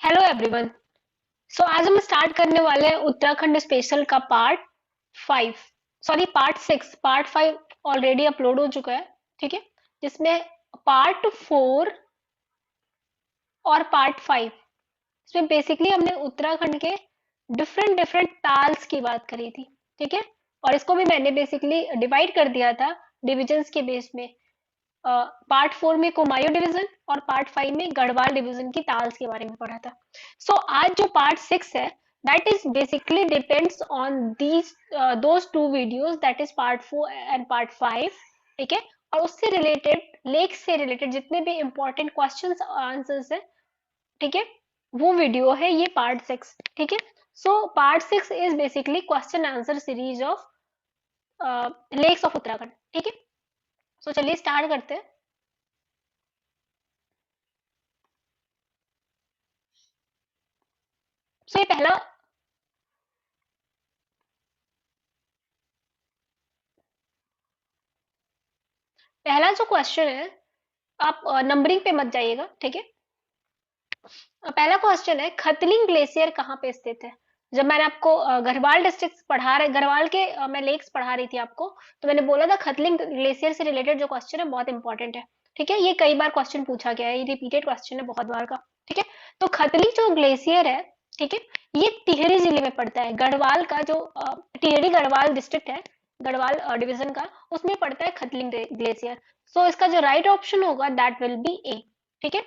Hello everyone. सो आज हम start करने वाले हैं उत्तराखंड स्पेशल का part 5, sorry part 5 already upload हो चुका है। ठीक है, जिसमें पार्ट 4 और पार्ट 5, इसमें बेसिकली हमने उत्तराखंड के डिफरेंट डिफरेंट ताल्स की बात करी थी। ठीक है, और इसको भी मैंने बेसिकली डिवाइड कर दिया था डिविजन्स के बेस में। पार्ट 4 में कुमायूं डिवीजन और पार्ट 5 में गढ़वाल डिवीजन की ताल्स के बारे में पढ़ा था। सो आज जो पार्ट 6 है, that is basically depends on these those two videos, that is part 4 and part 5। ठीक है, और उससे रिलेटेड, लेक से रिलेटेड जितने भी इंपॉर्टेंट क्वेश्चंस आंसर्स है, ठीक है, वो वीडियो है ये पार्ट 6। ठीक है, so part 6 is basically question answer series of lex of Uttarakhand. ठीक है, सो चलिए स्टार्ट करते हैं। सो ये पहला जो क्वेश्चन है, आप नंबरिंग पे मत जाइएगा। ठीक है, पहला क्वेश्चन है खतलिंग ग्लेशियर कहाँ पे स्थित है। जब मैंने आपको गढ़वाल डिस्ट्रिक्ट पढ़ा रहे, गढ़वाल के मैं लेक्स पढ़ा रही थी आपको, तो मैंने बोला था खतलिंग ग्लेशियर से रिलेटेड जो क्वेश्चन है बहुत इंपॉर्टेंट है। ठीक है, ये कई बार क्वेश्चन पूछा गया है, ये रिपीटेड क्वेश्चन है बहुत बार का। ठीक है, तो खतलिंग जो ग्लेशियर है, ठीक है, ये टिहरी जिले में पड़ता है। गढ़वाल का जो टिहरी गढ़वाल डिस्ट्रिक्ट है, गढ़वाल डिवीजन का, उसमें पड़ता है खतलिंग ग्लेशियर। सो इसका जो राइट ऑप्शन होगा दैट विल बी ए। ठीक है,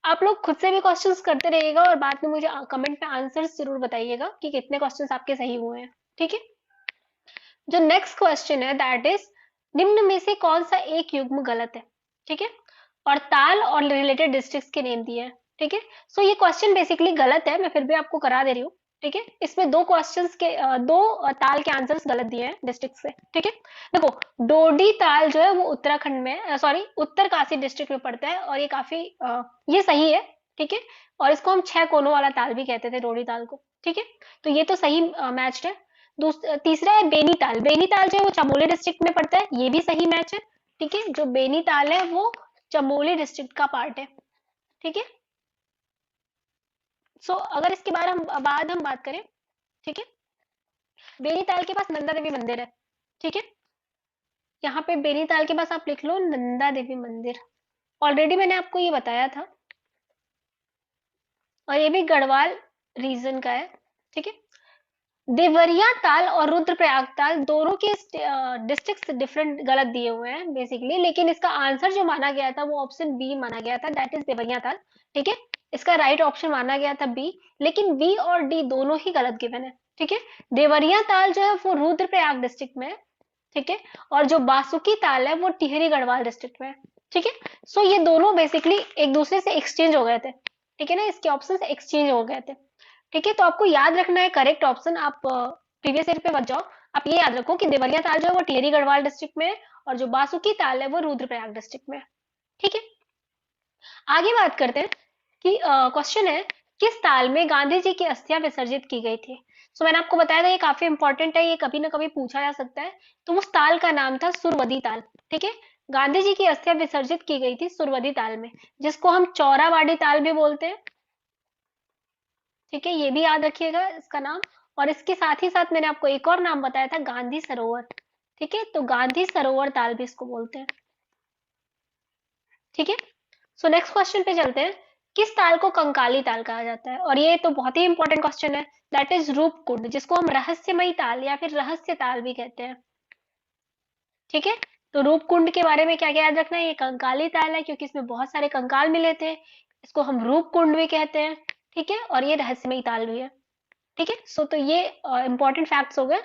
आप लोग खुद से भी क्वेश्चंस करते रहिएगा और बाद में मुझे कमेंट में आंसर्स जरूर बताइएगा कि कितने क्वेश्चंस आपके सही हुए हैं। ठीक है, जो नेक्स्ट क्वेश्चन है दैट इज निम्न में से कौन सा एक युग्म गलत है। ठीक है, और ताल और रिलेटेड डिस्ट्रिक्ट्स के नेम दिए हैं। ठीक है, सो ये क्वेश्चन बेसिकली गलत है, मैं फिर भी आपको करा दे रही हूँ। ठीक है, इसमें दो क्वेश्चंस के दो ताल के आंसर्स गलत दिए हैं डिस्ट्रिक्ट से। ठीक है, देखो, डोडी ताल जो है वो उत्तराखंड में, सॉरी उत्तरकाशी डिस्ट्रिक्ट में पड़ता है, और ये काफी ये सही है। ठीक है, और इसको हम 6 कोनों वाला ताल भी कहते थे, डोडी ताल को। ठीक है, तो ये तो सही मैच है। तीसरा है बेनीताल। बेनीताल जो है वो चमोली डिस्ट्रिक्ट में पड़ता है, ये भी सही मैच है। ठीक है, जो बेनीताल है वो चमोली डिस्ट्रिक्ट का पार्ट है। ठीक है, सो अगर इसके बारे हम बाद हम बात करें, ठीक है, बेनीताल के पास नंदा देवी मंदिर है। ठीक है, यहाँ पे बेनीताल के पास आप लिख लो नंदा देवी मंदिर। ऑलरेडी मैंने आपको ये बताया था, और ये भी गढ़वाल रीजन का है। ठीक है, देवरिया ताल और रुद्रप्रयाग ताल दोनों के डिस्ट्रिक्ट डिफरेंट गलत दिए हुए हैं बेसिकली, लेकिन इसका आंसर जो माना गया था वो ऑप्शन बी माना गया था, दैट इज देवरिया ताल। ठीक है, इसका राइट ऑप्शन माना गया था बी, लेकिन बी और डी दोनों ही गलत गिवन है। ठीक है, देवरिया ताल जो है वो रुद्रप्रयाग डिस्ट्रिक्ट में है। ठीक है, और जो बासुकी ताल है वो टिहरी गढ़वाल डिस्ट्रिक्ट में है। ठीक है, सो ये दोनों बेसिकली एक दूसरे से एक्सचेंज हो गए थे। ठीक है ना, इसके ऑप्शन एक्सचेंज हो गए थे। ठीक है, तो आपको याद रखना है करेक्ट ऑप्शन, आप प्रीवियस ईयर पे मत जाओ। आप ये याद रखो कि देवरिया ताल जो है वो टिहरी गढ़वाल डिस्ट्रिक्ट में है, और जो बासुकी ताल है वो रुद्रप्रयाग डिस्ट्रिक्ट में है। ठीक है, आगे बात करते हैं कि क्वेश्चन है किस ताल में गांधी जी की अस्थियां विसर्जित की गई थी। सो मैंने आपको बताया था ये काफी इंपॉर्टेंट है, ये कभी ना कभी पूछा जा सकता है। तो उस ताल का नाम था सुरवदी ताल। ठीक है, गांधी जी की अस्थियां विसर्जित की गई थी सुरवदी ताल में, जिसको हम चौरावाड़ी ताल भी बोलते हैं। ठीक है, ये भी याद रखिएगा इसका नाम। और इसके साथ ही साथ मैंने आपको एक और नाम बताया था, गांधी सरोवर। ठीक है, तो गांधी सरोवर ताल भी इसको बोलते हैं। ठीक है, सो नेक्स्ट क्वेश्चन पे चलते हैं। किस ताल को कंकाली ताल कहा जाता है, और ये तो बहुत ही इंपॉर्टेंट क्वेश्चन है, दैट इज रूपकुंड, जिसको हम रहस्यमयी ताल या फिर रहस्य ताल भी कहते हैं। ठीक है, तो रूपकुंड के बारे में क्या क्या याद रखना है, ये कंकाली ताल है क्योंकि इसमें बहुत सारे कंकाल मिले थे, इसको हम रूपकुंड भी कहते हैं। ठीक है, और ये रहस्यमयी ताल भी है। ठीक है, सो तो ये इंपॉर्टेंट फैक्ट्स हो गए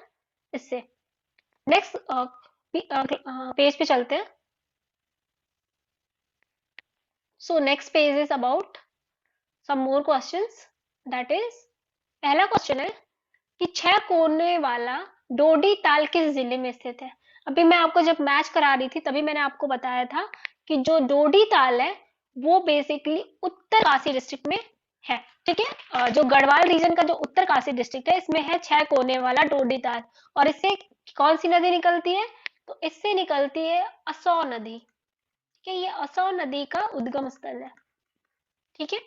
इससे। नेक्स्ट पेज पे चलते हैं। So next page is about some more questions, that is पहला क्वेश्चन है कि 6 कोने वाला डोडी ताल किस जिले में स्थित है। अभी मैं आपको जब मैच करा रही थी तभी मैंने आपको बताया था कि जो डोडी ताल है वो बेसिकली उत्तरकाशी डिस्ट्रिक्ट में है। ठीक है, जो गढ़वाल रीजन का जो उत्तरकाशी डिस्ट्रिक्ट है इसमें है 6 कोने वाला डोडी ताल, और इससे कौन सी नदी निकलती है, तो इससे निकलती है असौ नदी। ठीक है, ये असौ नदी का उद्गम स्थल है। ठीक है,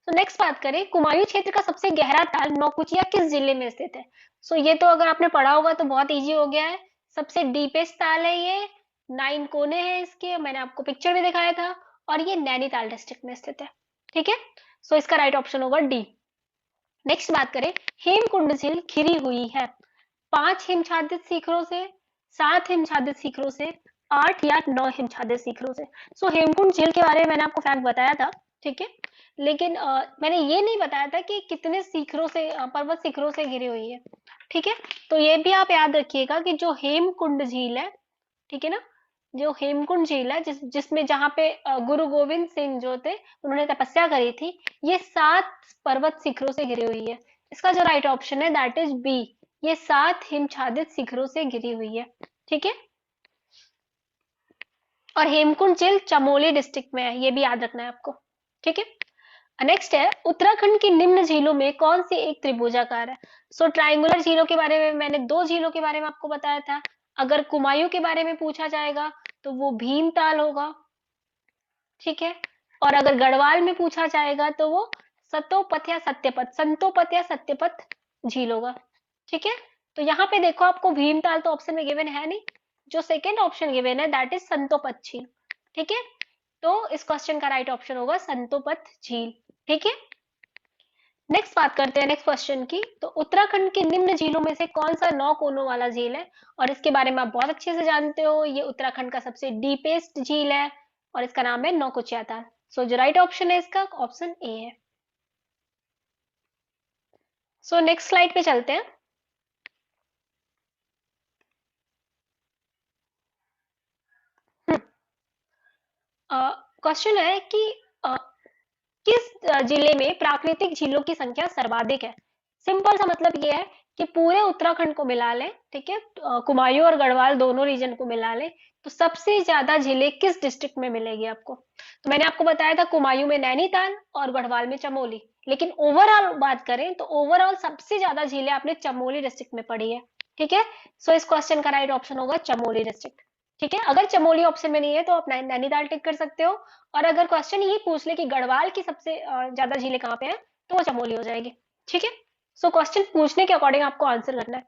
तो नेक्स्ट बात करें, कुमायूं क्षेत्र का सबसे गहरा ताल नौकुचिया किस जिले में स्थित है? सो ये तो अगर आपने पढ़ा होगा तो बहुत इजी हो गया है। सबसे डीपेस्ट ताल है ये, 9 कोने हैं इसके, मैंने आपको पिक्चर में दिखाया था, और ये नैनीताल डिस्ट्रिक्ट में स्थित है। ठीक है, सो इसका राइट ऑप्शन होगा डी। नेक्स्ट बात करें, हेमकुंड झील घिरी हुई है 5 हिमछादित शिखरों से, 7 हिमछादित शिखरों से, 8 या 9 हिमछादित शिखरों से। सो हेमकुंड झील के बारे में मैंने आपको फैक्ट बताया था, ठीक है, लेकिन मैंने ये नहीं बताया था कि कितने शिखरों से, पर्वत शिखरों से घिरी हुई है। ठीक है, तो ये भी आप याद रखिएगा कि जो हेमकुंड झील है, ठीक है ना, जो हेमकुंड झील है जिसमें जहाँ पे गुरु गोविंद सिंह जो थे उन्होंने तपस्या करी थी, ये 7 पर्वत शिखरों से घिरी हुई है। इसका जो राइट ऑप्शन है दैट इज बी, ये 7 हिमछादित शिखरों से घिरी हुई है। ठीक है, और हेमकुंड झील चमोली डिस्ट्रिक्ट में है, ये भी याद रखना है आपको। ठीक है, नेक्स्ट है, उत्तराखंड की निम्न झीलों में कौन सी एक त्रिभुजाकार है? सो ट्राइंगुलर झीलों के बारे में मैंने 2 झीलों के बारे में आपको बताया था। अगर कुमायूं के बारे में पूछा जाएगा तो वो भीमताल होगा, ठीक है, और अगर गढ़वाल में पूछा जाएगा तो वो संतोपत या सत्यपत झील होगा। ठीक है, तो यहाँ पे देखो आपको भीमताल तो ऑप्शन में गिवन है नहीं, जो सेकेंड ऑप्शन गिवन है दैट इज संतोपत झील। ठीक है, तो इस क्वेश्चन का राइट ऑप्शन होगा संतोपत झील। ठीक है, नेक्स्ट बात करते हैं नेक्स्ट क्वेश्चन की। तो उत्तराखंड के निम्न झीलों में से कौन सा 9 कोनों वाला झील है? और इसके बारे में आप बहुत अच्छे से जानते हो, ये उत्तराखंड का सबसे डीपेस्ट झील है और इसका नाम है नौकुचिया ताल। सो जो राइट ऑप्शन है इसका ऑप्शन ए है। सो नेक्स्ट स्लाइड पे चलते हैं। क्वेश्चन है कि अ, किस जिले में प्राकृतिक झीलों की संख्या सर्वाधिक है? सिंपल सा मतलब ये है कि पूरे उत्तराखंड को मिला लें, ठीक है, कुमायूं और गढ़वाल दोनों रीजन को मिला लें, तो सबसे ज्यादा झीलें किस डिस्ट्रिक्ट में मिलेगी आपको? तो मैंने आपको बताया था कुमायूं में नैनीताल और गढ़वाल में चमोली, लेकिन ओवरऑल बात करें तो ओवरऑल सबसे ज्यादा झीलें आपने चमोली डिस्ट्रिक्ट में पढ़ी है। ठीक है, सो इस क्वेश्चन का राइट ऑप्शन होगा चमोली डिस्ट्रिक्ट। ठीक है, अगर चमोली ऑप्शन में नहीं है तो आप नैनीताल टिक कर सकते हो, और अगर क्वेश्चन ये पूछ ले कि गढ़वाल की सबसे ज्यादा झीलें कहाँ पे हैं, तो वो चमोली हो जाएगी। ठीक है, सो क्वेश्चन पूछने के अकॉर्डिंग आपको आंसर करना है,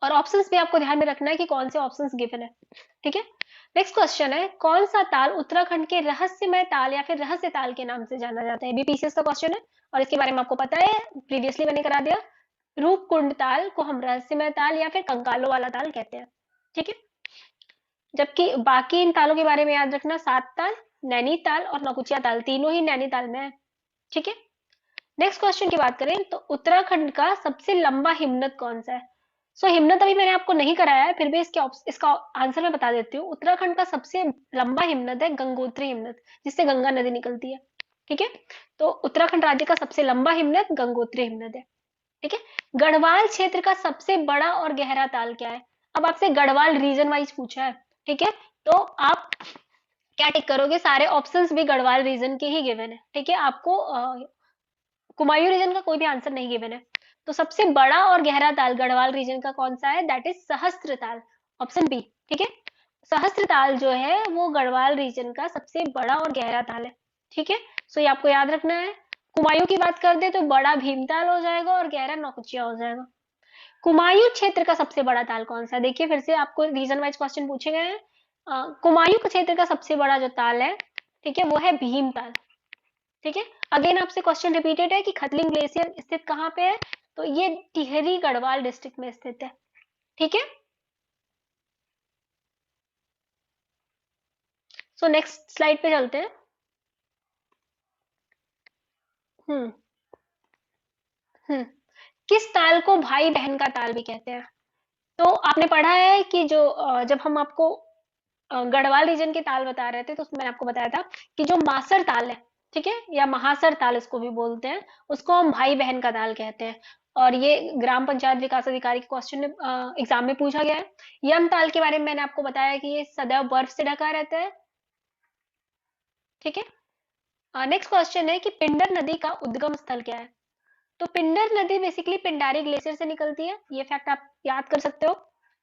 और ऑप्शंस भी आपको ध्यान में रखना है कि कौन से ऑप्शंस गिवन है। ठीक है, नेक्स्ट क्वेश्चन है, कौन सा ताल उत्तराखंड के रहस्यमय ताल या फिर रहस्य ताल के नाम से जाना जाता है? बीपीसीएस का क्वेश्चन है और इसके बारे में आपको पता है, प्रीवियसली मैंने करा दिया। रूपकुंड ताल को हम रहस्यमय ताल या फिर कंकालों वाला ताल कहते हैं। ठीक है, जबकि बाकी इन तालों के बारे में याद रखना, 7 ताल, नैनीताल और नौकुचिया ताल तीनों ही नैनीताल में है। ठीक है, नेक्स्ट क्वेश्चन की बात करें तो उत्तराखंड का सबसे लंबा हिमनद कौन सा है? सो हिमनद अभी मैंने आपको नहीं कराया है, फिर भी इसका आंसर मैं बता देती हूँ। उत्तराखंड का सबसे लंबा हिमनद है गंगोत्री हिमनद, जिससे गंगा नदी निकलती है। ठीक है, तो उत्तराखंड राज्य का सबसे लंबा हिमनद गंगोत्री हिमनद है। ठीक है, गढ़वाल क्षेत्र का सबसे बड़ा और गहरा ताल क्या है? अब आपसे गढ़वाल रीजन वाइज पूछा है। ठीक है, तो आप क्या टिक करोगे? सारे ऑप्शंस भी गढ़वाल रीजन के ही गिवन है। ठीक है, आपको कुमायूं रीजन का कोई भी आंसर नहीं गिवन है। तो सबसे बड़ा और गहरा ताल गढ़वाल रीजन का कौन सा है? दैट इज सहस्त्र ताल, ऑप्शन बी। ठीक है, सहस्त्र ताल जो है वो गढ़वाल रीजन का सबसे बड़ा और गहरा ताल है। ठीक है, सो ये आपको याद रखना है। कुमायूं की बात कर दे तो बड़ा भीमताल हो जाएगा और गहरा नौकुचिया हो जाएगा। कुमायूं क्षेत्र का सबसे बड़ा ताल कौन सा है? देखिए फिर से आपको रीजन वाइज क्वेश्चन पूछे गए हैं। कुमायूं के क्षेत्र का सबसे बड़ा जो ताल है, ठीक है, वो है भीमताल। ठीक है, अगेन आपसे क्वेश्चन रिपीटेड है कि खतलिंग ग्लेशियर स्थित कहाँ पे है? तो ये टिहरी गढ़वाल डिस्ट्रिक्ट में स्थित है। ठीक है, सो नेक्स्ट स्लाइड पे चलते हैं। हम्म हम्म किस ताल को भाई बहन का ताल भी कहते हैं? तो आपने पढ़ा है कि जो जब हम आपको गढ़वाल रीजन के ताल बता रहे थे तो उसमें मैंने आपको बताया था कि जो मासर ताल है, ठीक है, या महासर ताल इसको भी बोलते हैं, उसको हम भाई बहन का ताल कहते हैं। और ये ग्राम पंचायत विकास अधिकारी के क्वेश्चन एग्जाम में पूछा गया है। यम ताल के बारे में मैंने आपको बताया कि ये सदैव बर्फ से ढका रहता है। ठीक है, नेक्स्ट क्वेश्चन है कि पिंडर नदी का उद्गम स्थल क्या है? तो पिंडर नदी बेसिकली पिंडारी ग्लेशियर से निकलती है, ये फैक्ट आप याद कर सकते हो।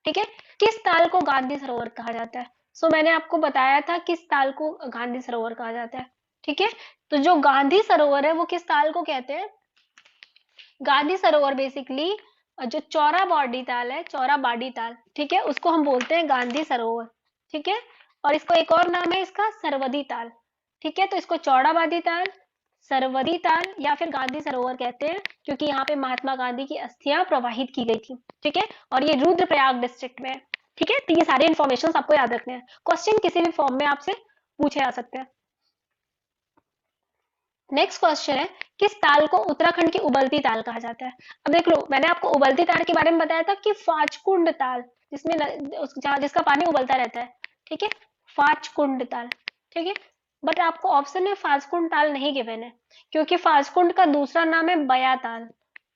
ठीक है, किस ताल को गांधी सरोवर कहा जाता है? सो मैंने आपको बताया था किस ताल को गांधी सरोवर कहा जाता है। ठीक है। तो जो गांधी सरोवर है वो किस ताल को कहते हैं? गांधी सरोवर बेसिकली जो चौरा बाडी ताल है, चौरा बाडी ताल, ठीक है, उसको हम बोलते हैं गांधी सरोवर। ठीक है। और इसको एक और नाम है इसका, सरवदी ताल। ठीक है। तो इसको चौड़ा बाडी ताल, सरवदी ताल या फिर गांधी सरोवर कहते हैं, क्योंकि यहाँ पे महात्मा गांधी की अस्थियां प्रवाहित की गई थी। ठीक है। और ये रुद्रप्रयाग डिस्ट्रिक्ट में है। ठीक है। तो ये सारे इन्फॉर्मेशन आपको याद रखने हैं, क्वेश्चन किसी भी फॉर्म में आपसे पूछे जा सकते हैं। नेक्स्ट क्वेश्चन है, किस ताल को उत्तराखंड की उबलती ताल कहा जाता है? अब देख लो, मैंने आपको उबलती ताल के बारे में बताया था कि फाचकुंड ताल, जिसमें जिसका पानी उबलता रहता है। ठीक है। फाचकुंड ताल। ठीक है। बट आपको ऑप्शन में फाचकुंड ताल नहीं गिवन है, क्योंकि फाचकुंड का दूसरा नाम है बया ताल।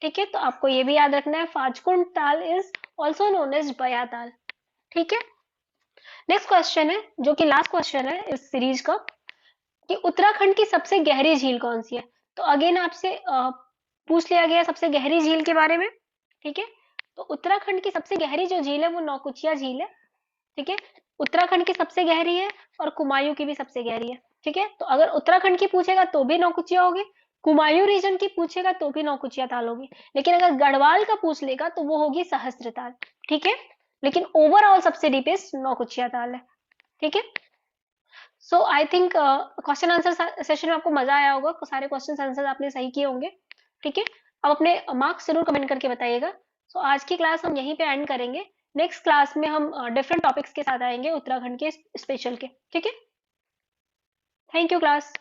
ठीक है। तो आपको ये भी याद रखना है, फाचकुंड ताल इज ऑल्सो नोन एज बया ताल। ठीक है। नेक्स्ट क्वेश्चन है, जो कि लास्ट क्वेश्चन है इस सीरीज का, कि उत्तराखंड की सबसे गहरी झील कौन सी है? तो अगेन आपसे पूछ लिया गया सबसे गहरी झील के बारे में। ठीक है। तो उत्तराखंड की सबसे गहरी जो झील है वो नौकुचिया झील है। ठीक है। उत्तराखंड की सबसे गहरी है और कुमायूं की भी सबसे गहरी है। ठीक है। तो अगर उत्तराखंड की पूछेगा तो भी नौकुचिया होगी, कुमायूं रीजन की पूछेगा तो भी नौकुचिया ताल होगी, लेकिन अगर गढ़वाल का पूछ लेगा तो वो होगी सहस्त्रताल। ठीक है। लेकिन ओवरऑल सबसे डीपेस्ट नौकुचिया ताल है। ठीक है। So I think question answer session में आपको मजा आया होगा, सारे क्वेश्चन आंसर आपने सही किए होंगे। ठीक है। अब अपने मार्क्स जरूर कमेंट करके बताइएगा। सो आज की क्लास हम यहीं पे एंड करेंगे। नेक्स्ट क्लास में हम डिफरेंट टॉपिक्स के साथ आएंगे उत्तराखंड के स्पेशल के। ठीक है। Thank you class.